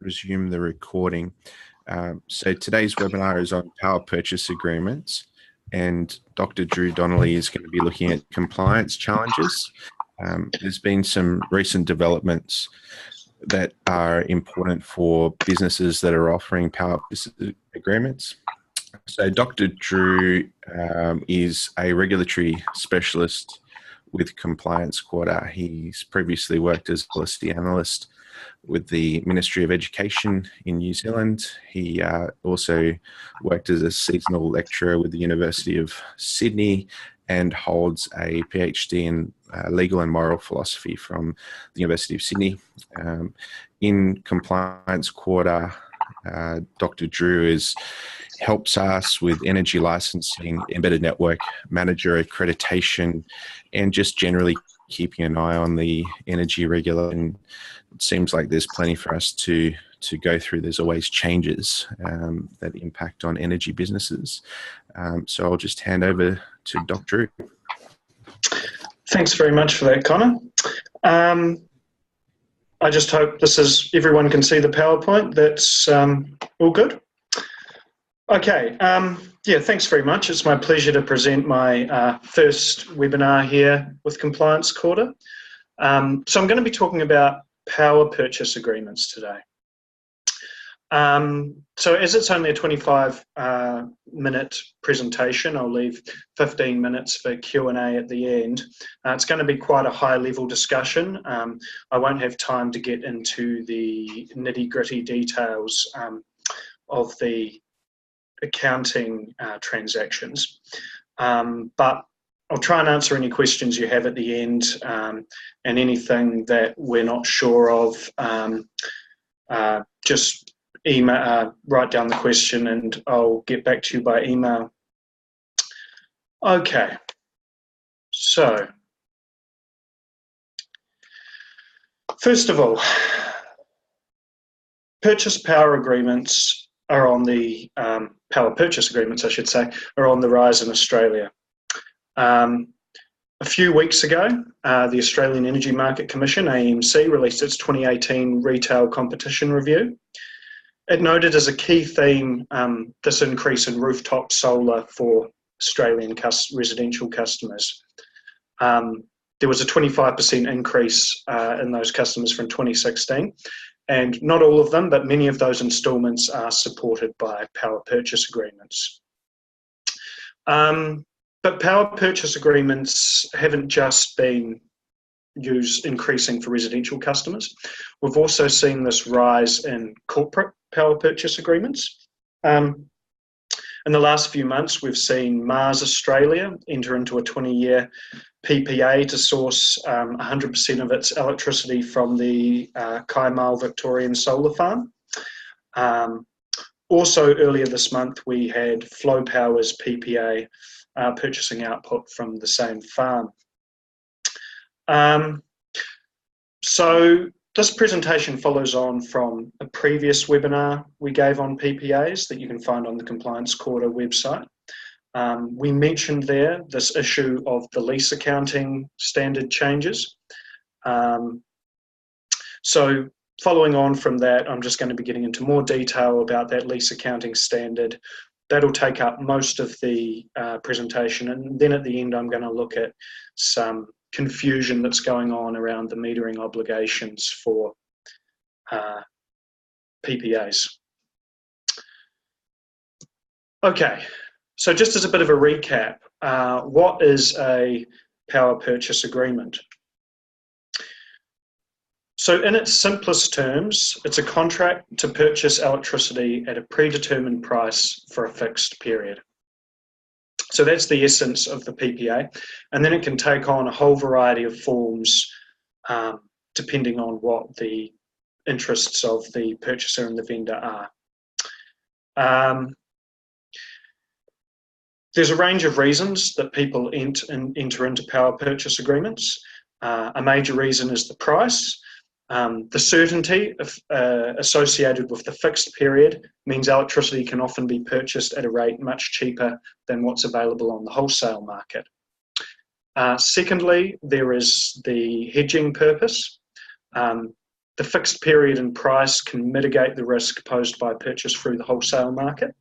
Resume the recording. So today's webinar is on power purchase agreements, and Dr. Drew Donnelly is going to be looking at compliance challenges. There's been some recent developments that are important for businesses that are offering power purchase agreements. So Dr. Drew is a regulatory specialist with Compliance Quarter. He's previously worked as a policy analyst with the Ministry of Education in New Zealand. He also worked as a seasonal lecturer with the University of Sydney and holds a PhD in legal and moral philosophy from the University of Sydney. In Compliance Quarter, Dr. Drew helps us with energy licensing, embedded network manager accreditation, and just generally keeping an eye on the energy regulation. It seems like there's plenty for us to go through. There's always changes that impact on energy businesses. So I'll just hand over to Dr. Drew. Thanks very much for that, Connor. I just hope everyone can see the PowerPoint. That's all good. Okay, yeah, thanks very much. It's my pleasure to present my first webinar here with Compliance Quarter. So I'm going to be talking about power purchase agreements today. So as it's only a 25-minute presentation, I'll leave 15 minutes for Q&A at the end. It's going to be quite a high-level discussion. I won't have time to get into the nitty-gritty details of the accounting transactions, but I'll try and answer any questions you have at the end, and anything that we're not sure of, just email, write down the question and I'll get back to you by email. Okay, so first of all, purchase power agreements are on the power purchase agreements, I should say, are on the rise in Australia. A few weeks ago, the Australian Energy Market Commission, AEMC, released its 2018 Retail Competition Review. It noted as a key theme this increase in rooftop solar for Australian residential customers. There was a 25% increase in those customers from 2016, and not all of them, but many of those instalments are supported by power purchase agreements. But power purchase agreements haven't just been increasing for residential customers. We've also seen this rise in corporate power purchase agreements. In the last few months, we've seen Mars Australia enter into a 20-year PPA to source 100% of its electricity from the Kaimau Victorian solar farm. Also earlier this month, we had Flow Power's PPA purchasing output from the same farm. So this presentation follows on from a previous webinar we gave on PPAs that you can find on the Compliance Quarter website. We mentioned there this issue of the lease accounting standard changes. So following on from that, I'm just going to be getting into more detail about that lease accounting standard. That'll take up most of the presentation, and then at the end I'm going to look at some confusion that's going on around the metering obligations for PPAs. Okay, so just as a bit of a recap, what is a power purchase agreement? So in its simplest terms, it's a contract to purchase electricity at a predetermined price for a fixed period. So that's the essence of the PPA. And then it can take on a whole variety of forms depending on what the interests of the purchaser and the vendor are. There's a range of reasons that people enter into power purchase agreements. A major reason is the price. The certainty associated with the fixed period means electricity can often be purchased at a rate much cheaper than what's available on the wholesale market. Secondly, there is the hedging purpose. The The fixed period and price can mitigate the risk posed by purchase through the wholesale market.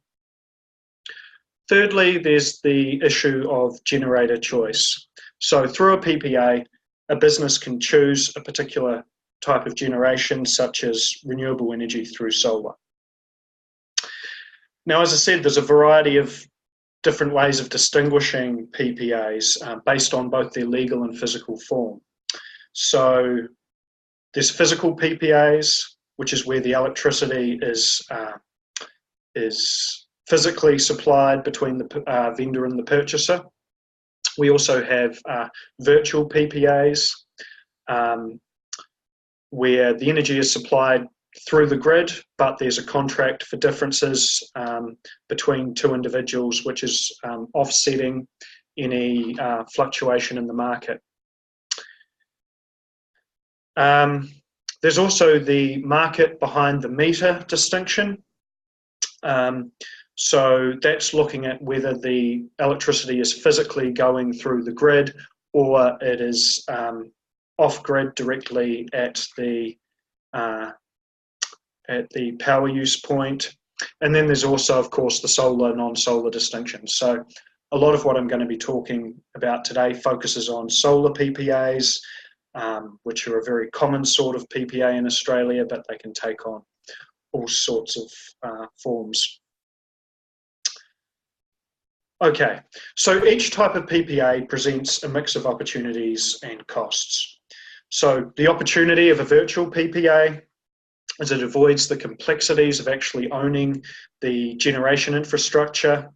Thirdly, there's the issue of generator choice. So through a PPA, a business can choose a particular type of generation, such as renewable energy through solar. Now, as I said, there's a variety of different ways of distinguishing PPAs based on both their legal and physical form. So there's physical PPAs, which is where the electricity is physically supplied between the vendor and the purchaser. We also have virtual PPAs, where the energy is supplied through the grid, but there's a contract for differences between two individuals, which is offsetting any fluctuation in the market. There's also the market behind the meter distinction. So that's looking at whether the electricity is physically going through the grid or it is off-grid directly at the power use point. And then there's also, of course, the solar, non-solar distinction. So a lot of what I'm going to be talking about today focuses on solar PPAs, which are a very common sort of PPA in Australia, but they can take on all sorts of forms. Okay, so each type of PPA presents a mix of opportunities and costs. So the opportunity of a virtual PPA is it avoids the complexities of actually owning the generation infrastructure.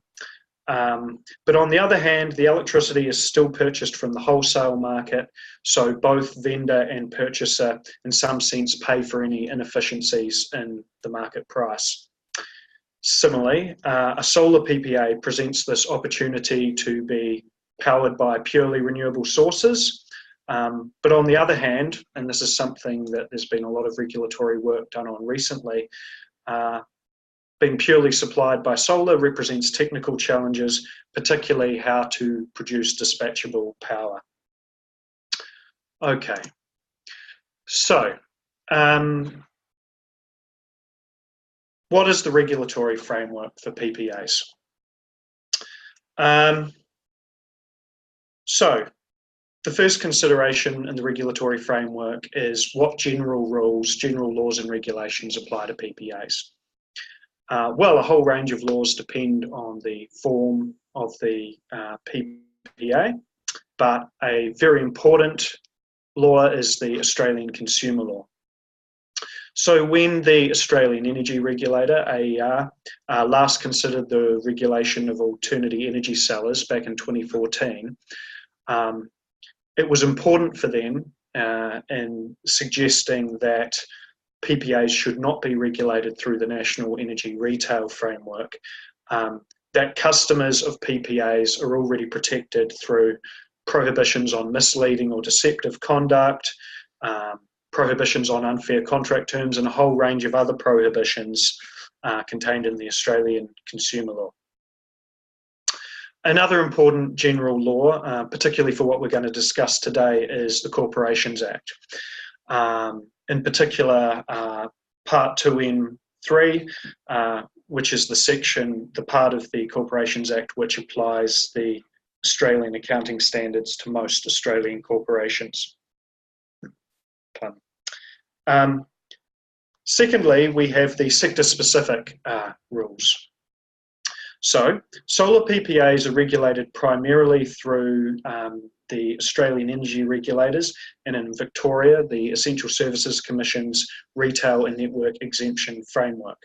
But on the other hand, the electricity is still purchased from the wholesale market, so both vendor and purchaser, in some sense, pay for any inefficiencies in the market price. Similarly, a solar PPA presents this opportunity to be powered by purely renewable sources. But on the other hand, and this is something that there's been a lot of regulatory work done on recently, being purely supplied by solar represents technical challenges, particularly how to produce dispatchable power. Okay, so what is the regulatory framework for PPAs? So the first consideration in the regulatory framework is what general rules, general laws and regulations apply to PPAs. Well, a whole range of laws depend on the form of the PPA, but a very important law is the Australian Consumer Law. So when the Australian Energy Regulator, AER, last considered the regulation of alternative energy sellers back in 2014, it was important for them in suggesting that PPAs should not be regulated through the National Energy Retail Framework, that customers of PPAs are already protected through prohibitions on misleading or deceptive conduct, prohibitions on unfair contract terms, and a whole range of other prohibitions contained in the Australian Consumer Law. Another important general law, particularly for what we're going to discuss today, is the Corporations Act. In particular, Part 2M3, which is the part of the Corporations Act which applies the Australian accounting standards to most Australian corporations. Secondly, we have the sector-specific rules. So, solar PPAs are regulated primarily through the Australian Energy Regulators, and in Victoria, the Essential Services Commission's Retail and Network Exemption Framework.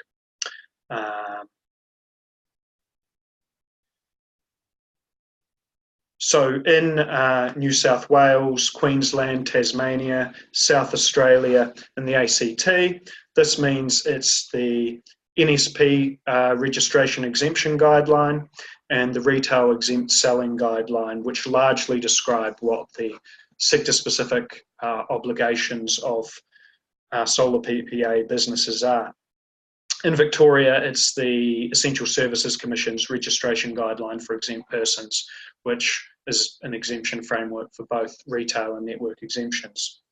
So in New South Wales, Queensland, Tasmania, South Australia, and the ACT, this means it's the NSP registration exemption guideline and the retail exempt selling guideline, which largely describe what the sector-specific obligations of solar PPA businesses are. In Victoria, it's the Essential Services Commission's registration guideline for exempt persons, which is an exemption framework for both retail and network exemptions.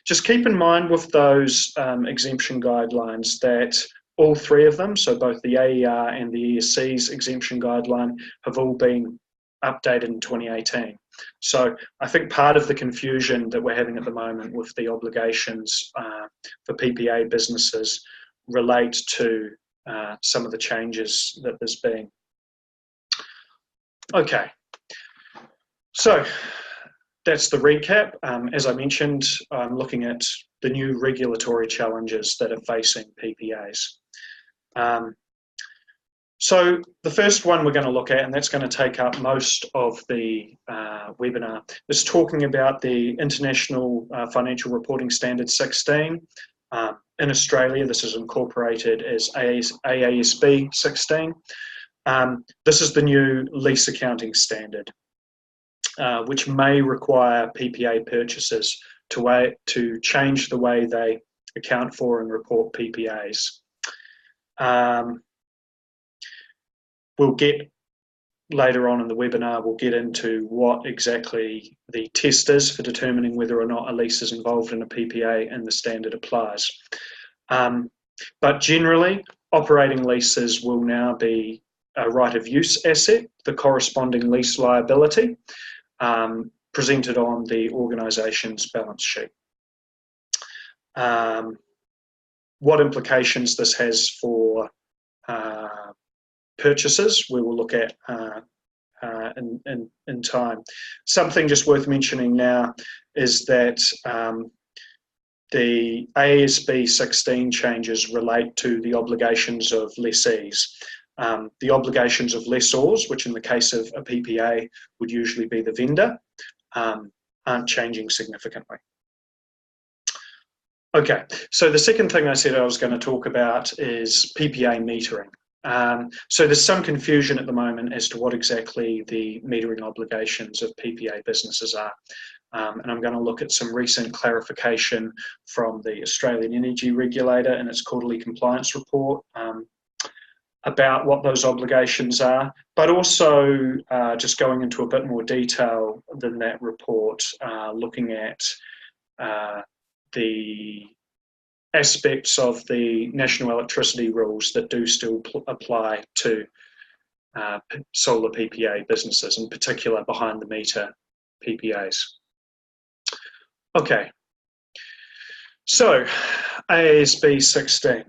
Just keep in mind with those exemption guidelines that all three of them, so both the AER and the ESC's exemption guideline, have all been updated in 2018. So I think part of the confusion that we're having at the moment with the obligations for PPA businesses relate to some of the changes that there's been. Okay, so that's the recap. As I mentioned, I'm looking at the new regulatory challenges that are facing PPAs. So the first one we're going to look at, and that's going to take up most of the webinar, is talking about the International Financial Reporting Standard 16. In Australia, this is incorporated as AASB 16. This is the new lease accounting standard, which may require PPA purchasers to change the way they account for and report PPAs. We'll get later on in the webinar, we'll get into what exactly the test is for determining whether or not a lease is involved in a PPA and the standard applies. But generally, operating leases will now be a right of use asset, the corresponding lease liability, presented on the organisation's balance sheet. What implications this has for purchases, we will look at in time. Something just worth mentioning now is that the AASB 16 changes relate to the obligations of lessees. The obligations of lessors, which in the case of a PPA would usually be the vendor, aren't changing significantly. Okay, so the second thing I said I was going to talk about is PPA metering. So there's some confusion at the moment as to what exactly the metering obligations of PPA businesses are. And I'm going to look at some recent clarification from the Australian Energy Regulator in its quarterly compliance report about what those obligations are, but also just going into a bit more detail than that report, looking at the aspects of the national electricity rules that do still apply to solar PPA businesses, in particular behind the meter PPAs. Okay, so AASB 16.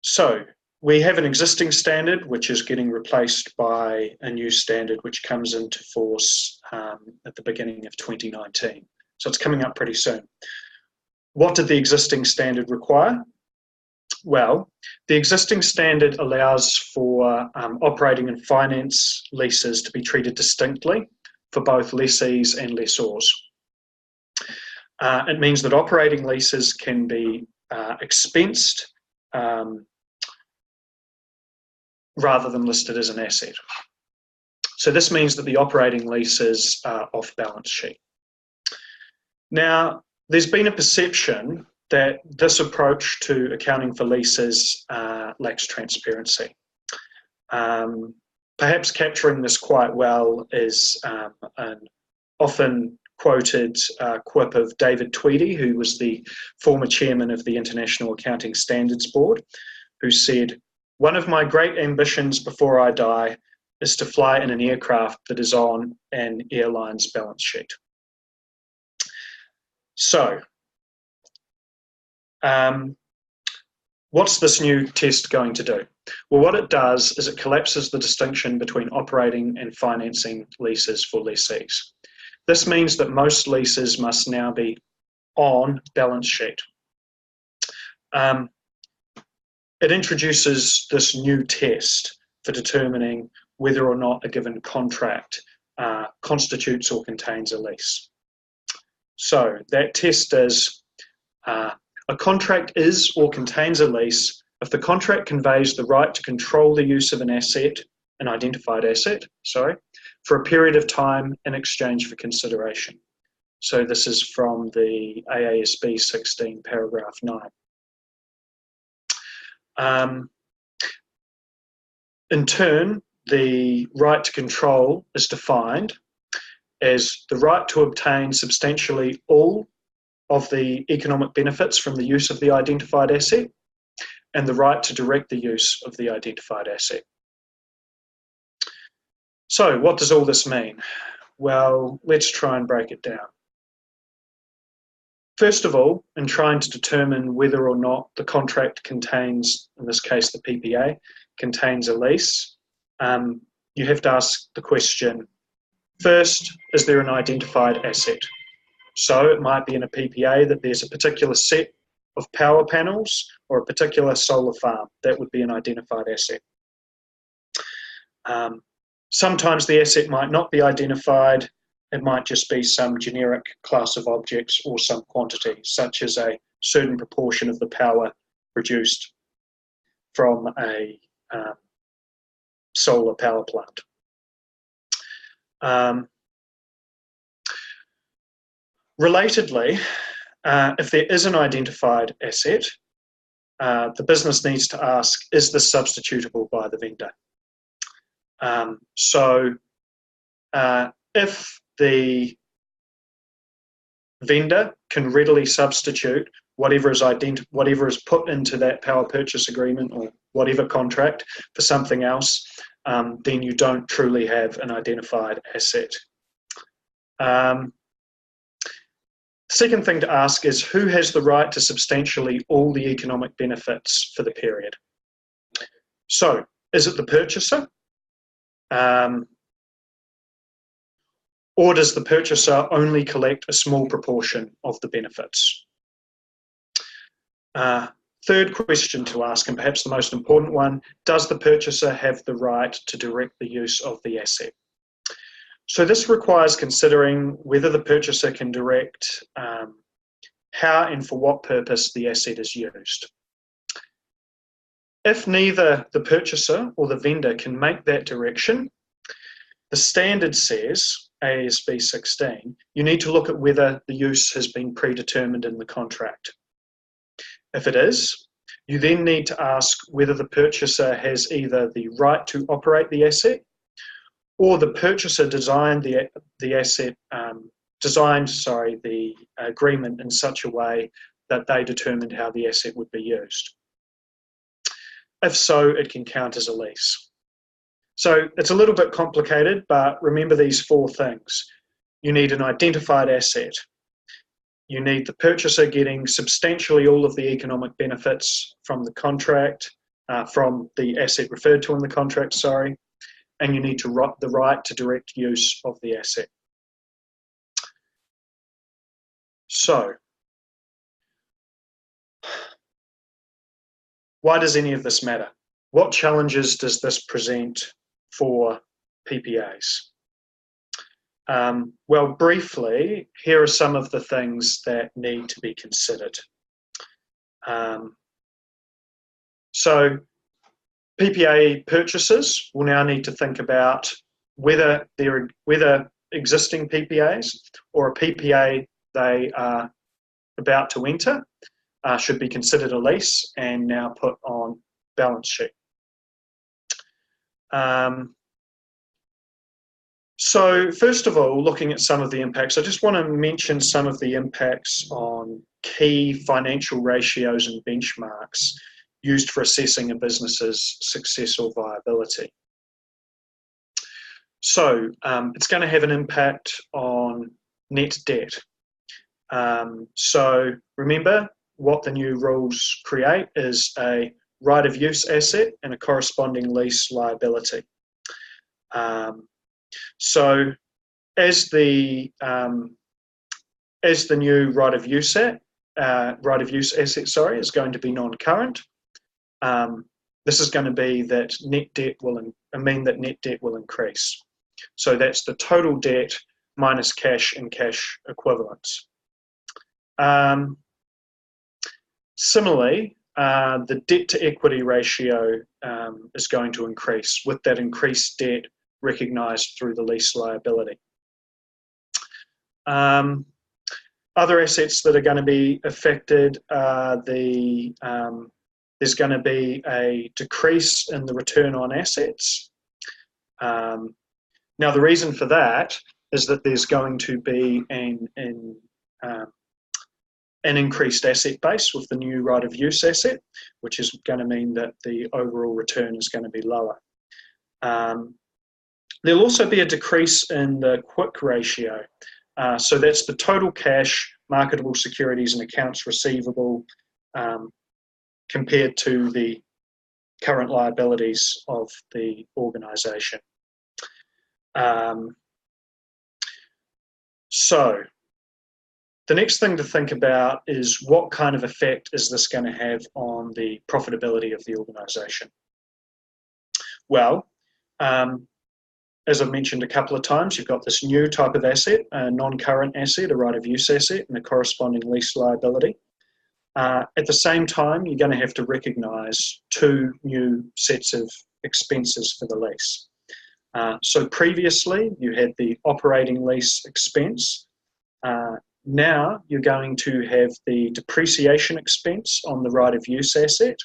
So we have an existing standard which is getting replaced by a new standard which comes into force at the beginning of 2019. So it's coming up pretty soon. What did the existing standard require? Well, the existing standard allows for operating and finance leases to be treated distinctly for both lessees and lessors. It means that operating leases can be expensed rather than listed as an asset. So this means that the operating leases are off balance sheet. Now, there's been a perception that this approach to accounting for leases lacks transparency. Perhaps capturing this quite well is an often quoted quip of David Tweedy, who was the former chairman of the International Accounting Standards Board, who said, "One of my great ambitions before I die is to fly in an aircraft that is on an airline's balance sheet." So, what's this new test going to do? Well, what it does is it collapses the distinction between operating and financing leases for lessees. This means that most leases must now be on balance sheet. It introduces this new test for determining whether or not a given contract constitutes or contains a lease. So that test is a contract is or contains a lease if the contract conveys the right to control the use of an asset, an identified asset, for a period of time in exchange for consideration. So this is from the AASB 16, paragraph 9. In turn, the right to control is defined as the right to obtain substantially all of the economic benefits from the use of the identified asset and the right to direct the use of the identified asset. So what does all this mean? Well, let's try and break it down. First of all, in trying to determine whether or not the contract contains, in this case the PPA, contains a lease, you have to ask the question, first, is there an identified asset? So it might be in a PPA that there's a particular set of power panels or a particular solar farm. That would be an identified asset. Sometimes the asset might not be identified. It might just be some generic class of objects or some quantity, such as a certain proportion of the power produced from a solar power plant. Relatedly, if there is an identified asset, the business needs to ask, is this substitutable by the vendor? If the vendor can readily substitute whatever is put into that power purchase agreement or whatever contract for something else, then you don't truly have an identified asset. Second thing to ask is, who has the right to substantially all the economic benefits for the period? So, is it the purchaser? Or does the purchaser only collect a small proportion of the benefits? Third question to ask, and perhaps the most important one, does the purchaser have the right to direct the use of the asset? So this requires considering whether the purchaser can direct how and for what purpose the asset is used. If neither the purchaser or the vendor can make that direction, the standard says, AASB 16, you need to look at whether the use has been predetermined in the contract. If it is, you then need to ask whether the purchaser has either the right to operate the asset or the purchaser designed the agreement in such a way that they determined how the asset would be used. If so, it can count as a lease. So it's a little bit complicated, but remember these four things. You need an identified asset. You need the purchaser getting substantially all of the economic benefits from the contract, from the asset referred to in the contract, and you need the right to direct use of the asset. So, why does any of this matter? What challenges does this present for PPAs? Well, briefly, here are some of the things that need to be considered. So PPA purchasers will now need to think about whether existing PPAs or a PPA they are about to enter should be considered a lease and now put on balance sheet. So first of all, looking at some of the impacts, I just want to mention some of the impacts on key financial ratios and benchmarks used for assessing a business's success or viability. So it's going to have an impact on net debt. So remember, what the new rules create is a right of use asset and a corresponding lease liability. So as the new right of use asset is going to be non-current, this is going to be that net debt will increase. So that's the total debt minus cash and cash equivalents. Similarly, the debt to equity ratio is going to increase with that increased debt recognised through the lease liability. Other assets that are going to be affected are there's going to be a decrease in the return on assets. Now, the reason for that is that there's going to be an increased asset base with the new right of use asset, which is going to mean that the overall return is going to be lower. There'll also be a decrease in the quick ratio. So that's the total cash, marketable securities and accounts receivable compared to the current liabilities of the organisation. So the next thing to think about is what kind of effect is this going to have on the profitability of the organisation? Well, as I've mentioned a couple of times, you've got this new type of asset, a non-current asset, a right of use asset, and a corresponding lease liability. At the same time, you're going to have to recognise two new sets of expenses for the lease. So previously, you had the operating lease expense. Now you're going to have the depreciation expense on the right of use asset.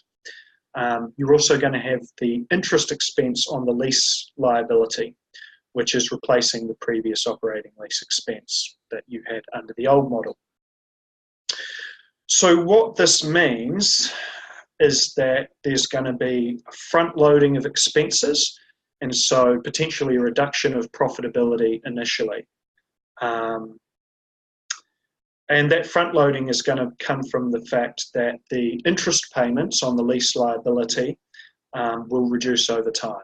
You're also going to have the interest expense on the lease liability, which is replacing the previous operating lease expense that you had under the old model. So what this means is that there's going to be a front loading of expenses, and so potentially a reduction of profitability initially. And that front loading is going to come from the fact that the interest payments on the lease liability will reduce over time.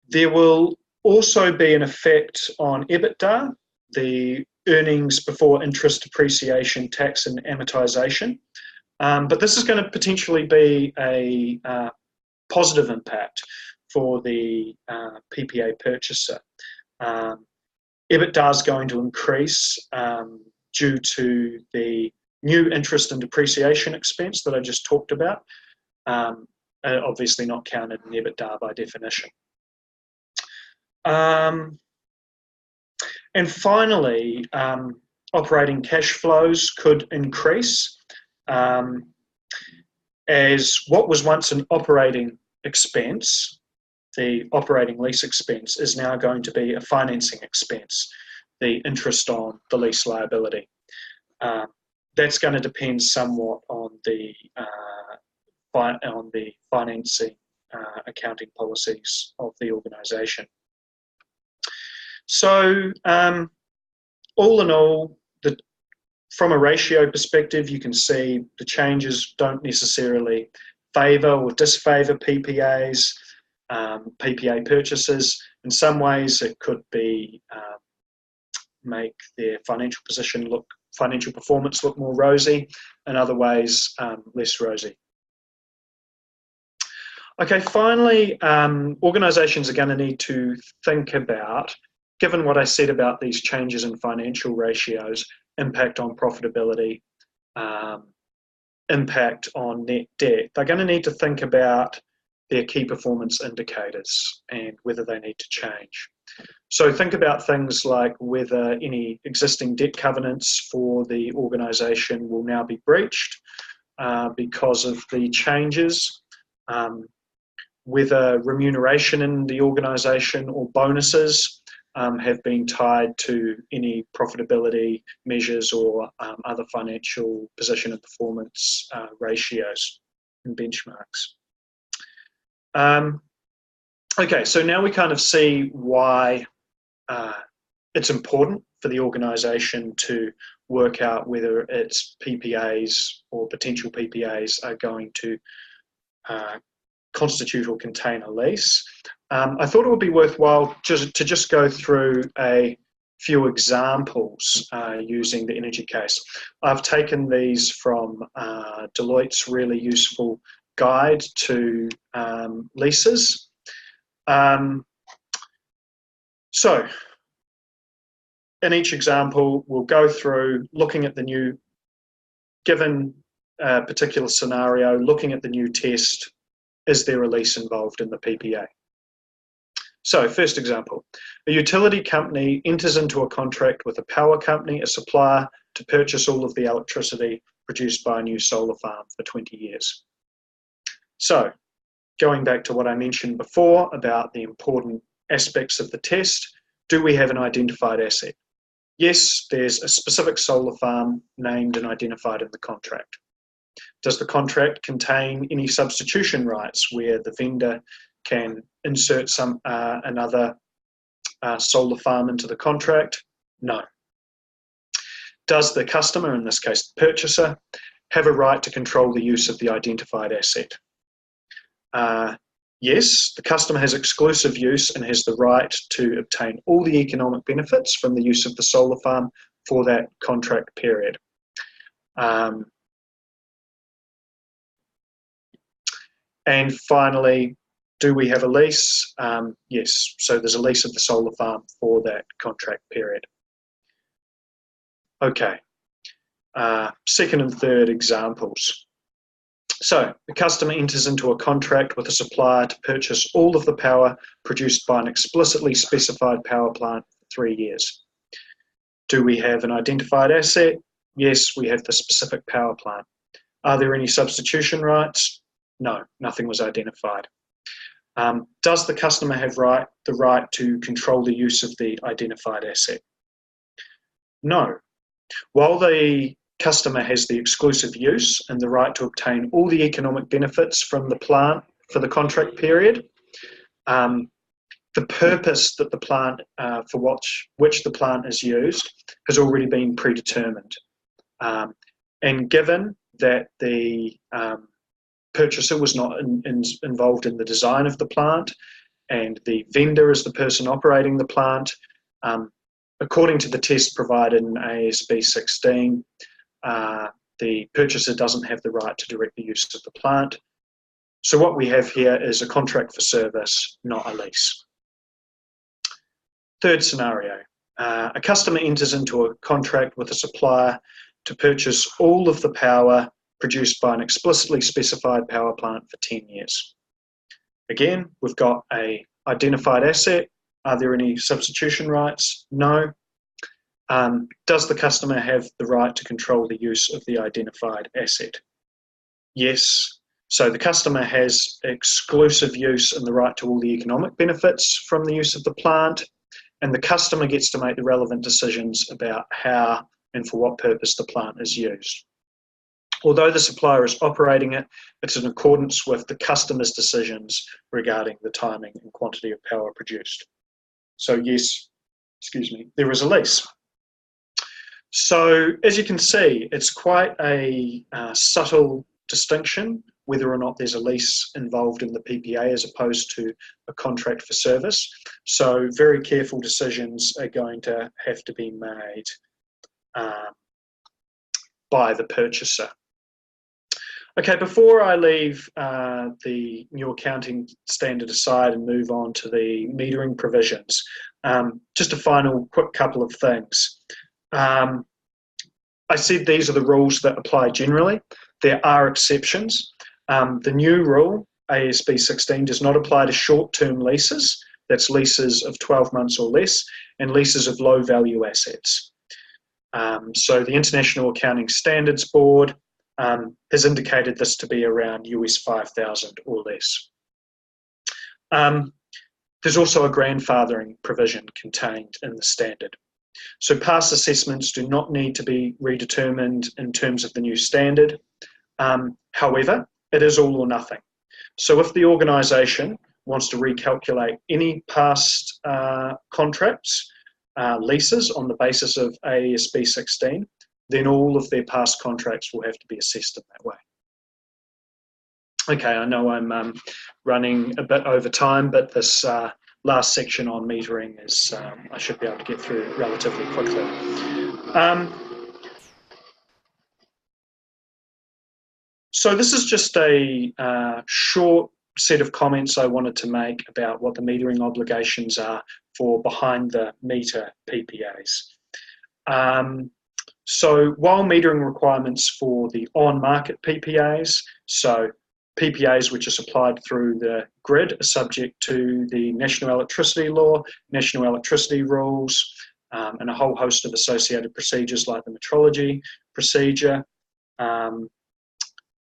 There will also be an effect on EBITDA, the earnings before interest, depreciation, tax and amortization. But this is going to potentially be a positive impact for the PPA purchaser. EBITDA is going to increase due to the new interest and depreciation expense that I just talked about, obviously not counted in EBITDA by definition. And finally, operating cash flows could increase as what was once an operating expense, the operating lease expense, is now going to be a financing expense, the interest on the lease liability. That's going to depend somewhat on the financing accounting policies of the organisation. So all in all, from a ratio perspective, you can see the changes don't necessarily favour or disfavour PPAs, PPA purchases. In some ways, it could be make their financial performance look more rosy. In other ways, less rosy. Okay, finally, organisations are going to need to think about, given what I said about these changes in financial ratios, impact on profitability, impact on net debt, they're going to need to think about their key performance indicators and whether they need to change. So think about things like whether any existing debt covenants for the organisation will now be breached because of the changes, whether remuneration in the organisation or bonuses have been tied to any profitability measures or other financial position and performance ratios and benchmarks. Okay, so now we kind of see why it's important for the organisation to work out whether its PPAs or potential PPAs are going to constitute or contain a lease. I thought it would be worthwhile to just go through a few examples using the energy case. I've taken these from Deloitte's really useful guide to leases. So in each example, we'll go through looking at the new, given a particular scenario, looking at the new test, is there a lease involved in the PPA? So first example, a utility company enters into a contract with a power company, a supplier, to purchase all of the electricity produced by a new solar farm for 20 years. So going back to what I mentioned before about the important aspects of the test. Do we have an identified asset? Yes, there's a specific solar farm named and identified in the contract. Does the contract contain any substitution rights where the vendor can insert another solar farm into the contract? No. Does the customer, in this case the purchaser, have a right to control the use of the identified asset? Yes, the customer has exclusive use and has the right to obtain all the economic benefits from the use of the solar farm for that contract period. And finally, do we have a lease? Yes, so there's a lease of the solar farm for that contract period. Okay, second and third examples. So the customer enters into a contract with a supplier to purchase all of the power produced by an explicitly specified power plant for 3 years. Do we have an identified asset? Yes, we have the specific power plant. Are there any substitution rights? No, nothing was identified. Does the customer have the right to control the use of the identified asset? No. While the customer has the exclusive use and the right to obtain all the economic benefits from the plant for the contract period, the purpose that the plant for which the plant is used has already been predetermined. And given that the purchaser was not involved in the design of the plant and the vendor is the person operating the plant, according to the test provided in AASB 16, the purchaser doesn't have the right to direct the use of the plant. So what we have here is a contract for service, not a lease. Third scenario, a customer enters into a contract with a supplier to purchase all of the power produced by an explicitly specified power plant for 10 years. Again, we've got an identified asset. Are there any substitution rights? No. Does the customer have the right to control the use of the identified asset? Yes. So the customer has exclusive use and the right to all the economic benefits from the use of the plant, and the customer gets to make the relevant decisions about how and for what purpose the plant is used. Although the supplier is operating it, it's in accordance with the customer's decisions regarding the timing and quantity of power produced. So yes, there is a lease. So as you can see, it's quite a subtle distinction whether or not there's a lease involved in the PPA as opposed to a contract for service. So very careful decisions are going to have to be made by the purchaser. Okay, before I leave the new accounting standard aside and move on to the metering provisions, just a final quick couple of things. I said these are the rules that apply generally. There are exceptions. The new rule, AASB 16, does not apply to short-term leases. That's leases of 12 months or less, and leases of low-value assets. So the International Accounting Standards Board has indicated this to be around US 5,000 or less. There's also a grandfathering provision contained in the standard. So past assessments do not need to be redetermined in terms of the new standard. However, it is all or nothing. So if the organisation wants to recalculate any past contracts, leases on the basis of AASB 16, then all of their past contracts will have to be assessed in that way. Okay, I know I'm running a bit over time, but this last section on metering is I should be able to get through relatively quickly. So this is just a short set of comments I wanted to make about what the metering obligations are for behind the meter PPAs. So while metering requirements for the on-market PPAs, so PPAs which are supplied through the grid, are subject to the National Electricity Law, National Electricity Rules, and a whole host of associated procedures like the metrology procedure.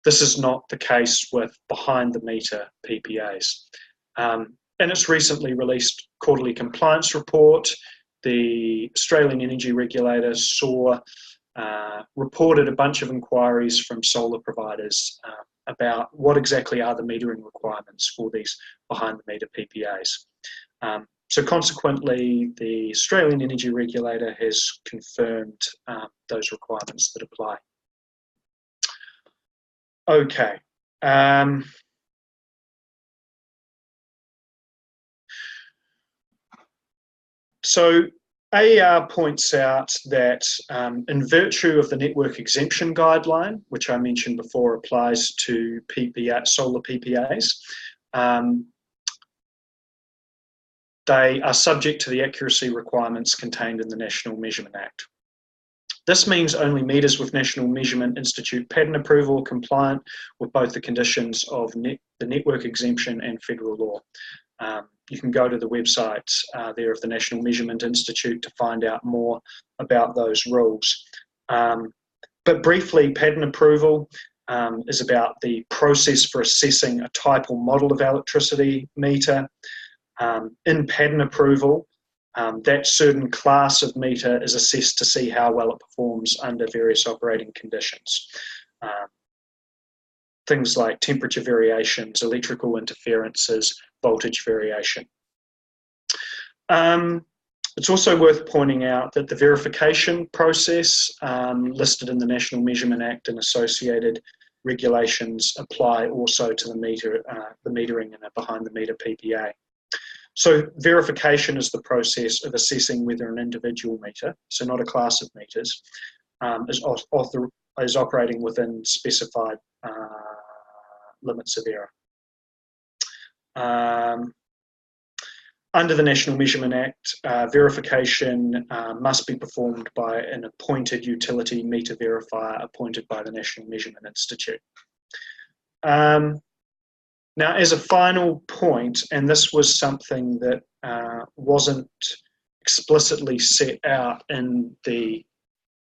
This is not the case with behind the meter PPAs. and its recently released quarterly compliance report, the Australian Energy Regulator reported a bunch of inquiries from solar providers about what exactly are the metering requirements for these behind-the-meter PPAs. So consequently, the Australian Energy Regulator has confirmed those requirements that apply. Okay. So AER points out that in virtue of the network exemption guideline, which I mentioned before applies to solar PPAs, they are subject to the accuracy requirements contained in the National Measurement Act. This means only meters with National Measurement Institute pattern approval are compliant with both the conditions of the network exemption and federal law. You can go to the website there of the National Measurement Institute to find out more about those rules. But briefly, pattern approval is about the process for assessing a type or model of electricity meter. In pattern approval, that certain class of meter is assessed to see how well it performs under various operating conditions. Things like temperature variations, electrical interferences, voltage variation. It's also worth pointing out that the verification process listed in the National Measurement Act and associated regulations apply also to the metering in a behind-the-meter PPA. So verification is the process of assessing whether an individual meter, so not a class of meters, is operating within specified limits of error. Under the National Measurement Act, verification must be performed by an appointed utility meter verifier appointed by the National Measurement Institute. Now, as a final point, and this was something that wasn't explicitly set out in the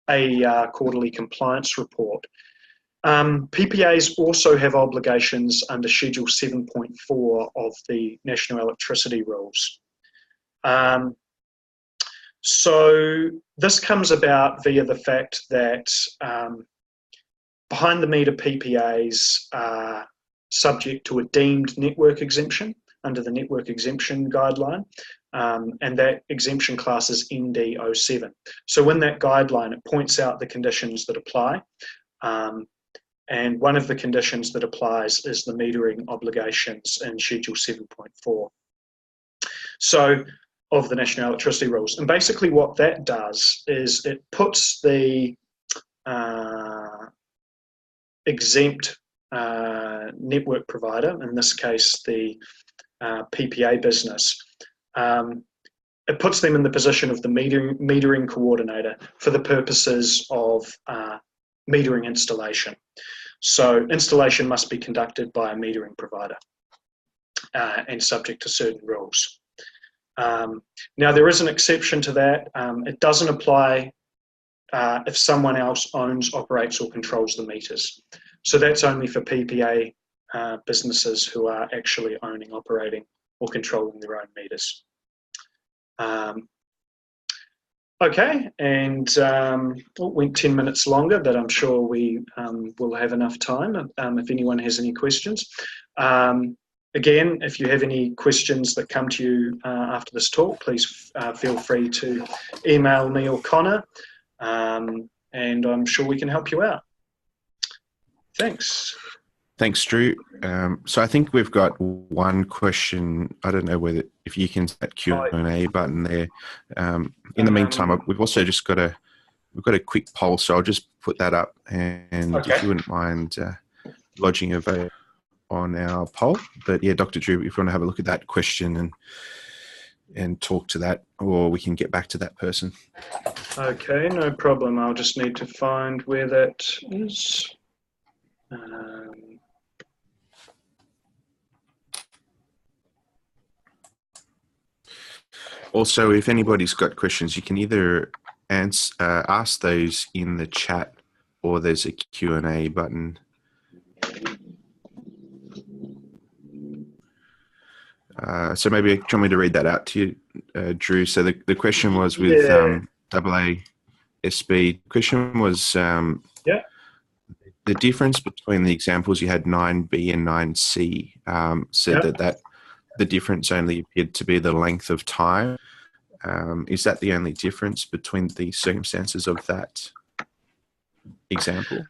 AER quarterly compliance report, PPAs also have obligations under Schedule 7.4 of the National Electricity Rules. So this comes about via the fact that behind-the-meter PPAs are subject to a deemed network exemption under the network exemption guideline, and that exemption class is ND07. So in that guideline, it points out the conditions that apply, and one of the conditions that applies is the metering obligations in Schedule 7.4. So of the National Electricity Rules. And basically what that does is it puts the exempt network provider, in this case the PPA business, it puts them in the position of the metering coordinator for the purposes of metering installation. So installation must be conducted by a metering provider and subject to certain rules. Now there is an exception to that. It doesn't apply if someone else owns, operates or controls the meters. So that's only for PPA businesses who are actually owning, operating or controlling their own meters. Okay, and it went 10 minutes longer, but I'm sure we will have enough time if anyone has any questions. Again, if you have any questions that come to you after this talk, please feel free to email me or Connor, and I'm sure we can help you out. Thanks. Thanks, Drew. So I think we've got one question. I don't know if you can hit that Q&A button there. In the meantime, we've also just got a quick poll, so I'll just put that up. And okay, if you wouldn't mind lodging a vote on our poll. But yeah, Dr. Drew, if you want to have a look at that question and talk to that, or we can get back to that person. Okay, no problem. I'll just need to find where that is. Also, if anybody's got questions, you can either ask those in the chat, or there's a Q&A button. So maybe do you want me to read that out to you, Drew? So the question was with AASB. The question was Yeah. the difference between the examples you had 9B and 9C said that the difference only appeared to be the length of time. Is that the only difference between the circumstances of that example?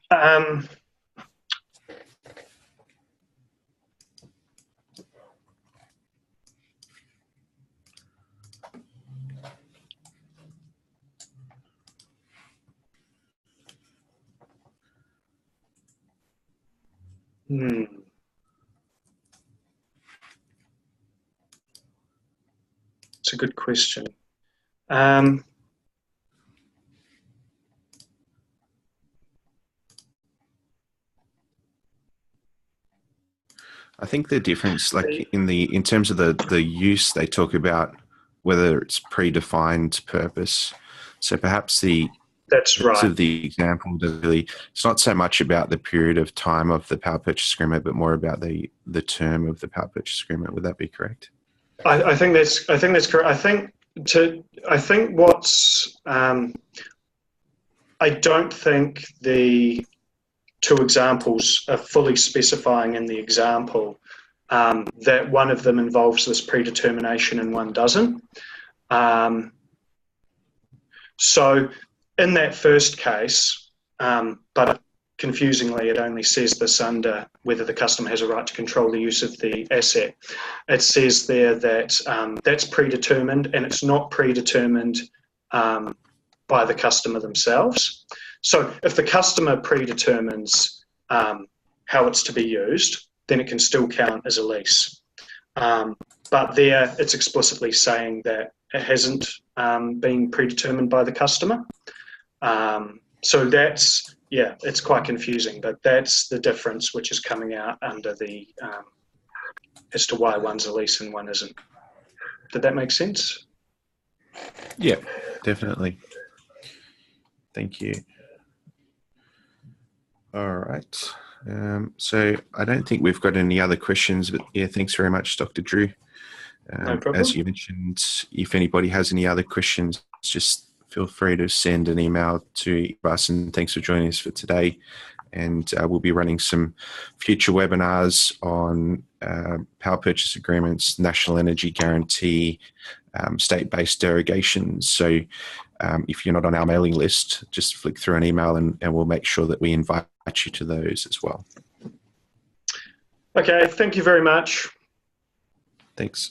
It's a good question. I think the difference, like in terms of the use, they talk about whether it's predefined purpose. So perhaps that's right. of the example, it's not so much about the period of time of the power purchase agreement, but more about the term of the power purchase agreement. Would that be correct? I think that's correct. I don't think the two examples are fully specifying in the example that one of them involves this predetermination and one doesn't. So in that first case, but confusingly, it only says this under whether the customer has a right to control the use of the asset. It says there that that's predetermined, and it's not predetermined by the customer themselves. So if the customer predetermines how it's to be used, then it can still count as a lease. But there, it's explicitly saying that it hasn't been predetermined by the customer. So that's, it's quite confusing, but that's the difference which is coming out under the, as to why one's a lease and one isn't. Did that make sense? Yeah, definitely. Thank you. All right. So I don't think we've got any other questions, but yeah, thanks very much, Dr. Drew. No problem. As you mentioned, if anybody has any other questions, just feel free to send an email to us, and thanks for joining us for today. And we'll be running some future webinars on power purchase agreements, national energy guarantee, state-based derogations. So if you're not on our mailing list, just flick through an email and we'll make sure that we invite you to those as well. Okay, thank you very much. Thanks.